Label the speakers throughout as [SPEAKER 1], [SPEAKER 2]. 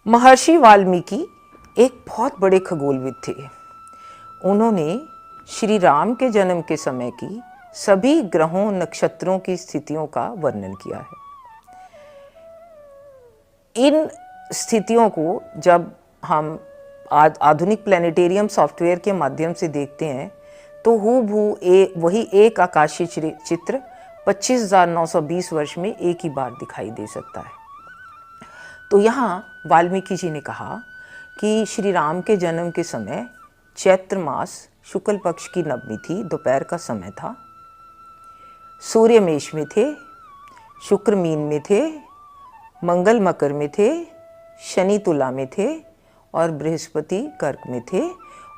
[SPEAKER 1] महर्षि वाल्मीकि एक बहुत बड़े खगोलविद थे। उन्होंने श्री राम के जन्म के समय की सभी ग्रहों नक्षत्रों की स्थितियों का वर्णन किया है। इन स्थितियों को जब हम आधुनिक प्लानिटेरियम सॉफ्टवेयर के माध्यम से देखते हैं तो हूबहू वही एक आकाशीय चित्र 25,920 वर्ष में एक ही बार दिखाई दे सकता है। तो यहाँ वाल्मीकि जी ने कहा कि श्री राम के जन्म के समय चैत्र मास शुक्ल पक्ष की नवमी थी, दोपहर का समय था। सूर्य मेष में थे, शुक्र मीन में थे, मंगल मकर में थे, शनि तुला में थे और बृहस्पति कर्क में थे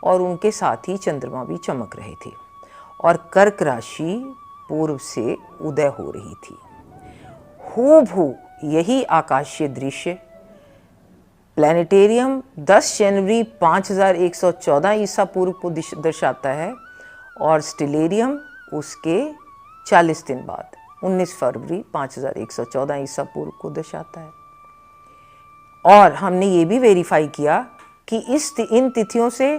[SPEAKER 1] और उनके साथ ही चंद्रमा भी चमक रहे थे और कर्क राशि पूर्व से उदय हो रही थी। हूबहू यही आकाशीय दृश्य प्लानिटेरियम 10 जनवरी 5114 ईसा पूर्व को दर्शाता है और स्टेलेरियम उसके 40 दिन बाद 19 फरवरी 5114 ईसा पूर्व को दर्शाता है। और हमने ये भी वेरीफाई किया कि इन तिथियों से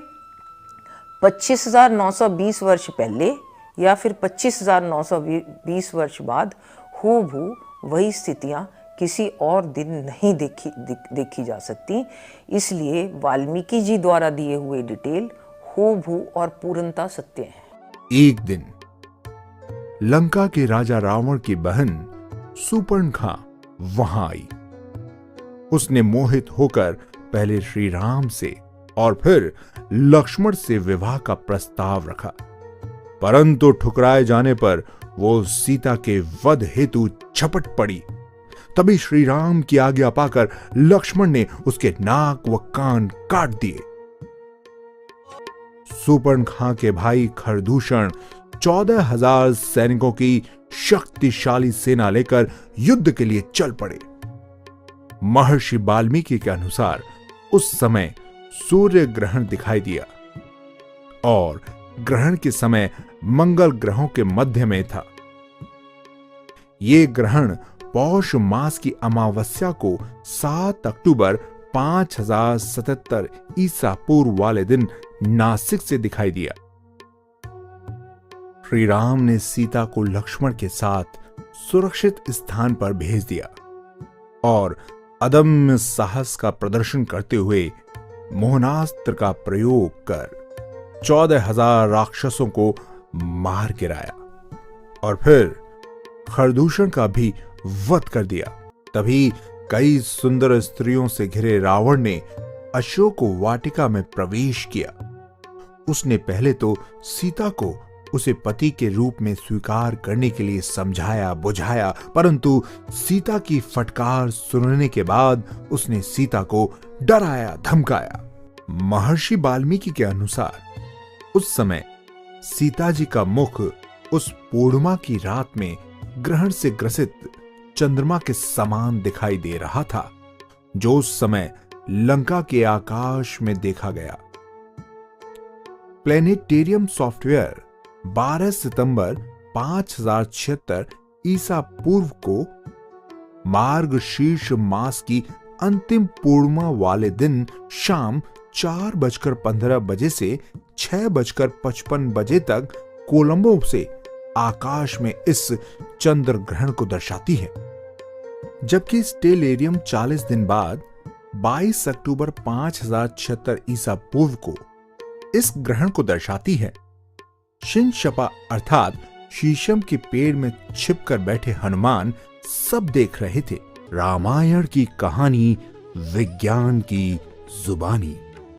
[SPEAKER 1] 25,920 वर्ष पहले या फिर 25,920 वर्ष बाद हूबहू वही स्थितियाँ किसी और दिन नहीं देखी जा सकती। इसलिए वाल्मीकि जी द्वारा दिए हुए डिटेल हूबहू और पूर्णता सत्य है।
[SPEAKER 2] एक दिन लंका के राजा रावण की बहन सुपर्णखा वहां आई। उसने मोहित होकर पहले श्री राम से और फिर लक्ष्मण से विवाह का प्रस्ताव रखा, परंतु ठुकराए जाने पर वो सीता के वध हेतु झपट पड़ी। तभी श्री राम की आज्ञा पाकर लक्ष्मण ने उसके नाक व कान काट दिए। सुपर्णखा के भाई खरदूषण 14,000 सैनिकों की शक्तिशाली सेना लेकर युद्ध के लिए चल पड़े। महर्षि वाल्मीकि के अनुसार उस समय सूर्य ग्रहण दिखाई दिया और ग्रहण के समय मंगल ग्रहों के मध्य में था। यह ग्रहण पौष मास की अमावस्या को 7 अक्टूबर 5077 ईसा पूर्व वाले दिन नासिक से दिखाई दिया। श्री राम ने सीता को लक्ष्मण के साथ सुरक्षित स्थान पर भेज दिया और अदम्य साहस का प्रदर्शन करते हुए मोहनास्त्र का प्रयोग कर 14,000 राक्षसों को मार गिराया और फिर खरदूषण का भी वध कर दिया। तभी कई सुंदर स्त्रियों से घिरे रावण ने अशोक वाटिका में प्रवेश किया। उसने पहले तो सीता को उसे पति के रूप में स्वीकार करने के लिए समझाया बुझाया, परंतु सीता की फटकार सुनने के बाद उसने सीता को डराया धमकाया। महर्षि वाल्मीकि के अनुसार उस समय सीता जी का मुख उस पूर्णिमा की रात में ग्रहण से ग्रसित चंद्रमा के समान दिखाई दे रहा था, जो उस समय लंका के आकाश में देखा गया। प्लेनेटेरियम सॉफ्टवेयर 12 सितंबर 5076 ईसा पूर्व को मार्गशीर्ष मास की अंतिम पूर्णिमा वाले दिन शाम 4:15 बजे से 6:55 बजे तक कोलंबो से आकाश में इस चंद्र ग्रहण को दर्शाती है, जबकि स्टेलेरियम 40 दिन बाद 22 अक्टूबर 5076 ईसा पूर्व को इस ग्रहण को दर्शाती है। शिनशपा अर्थात शीशम के पेड़ में छिपकर बैठे हनुमान सब देख रहे थे। रामायण की कहानी विज्ञान की जुबानी।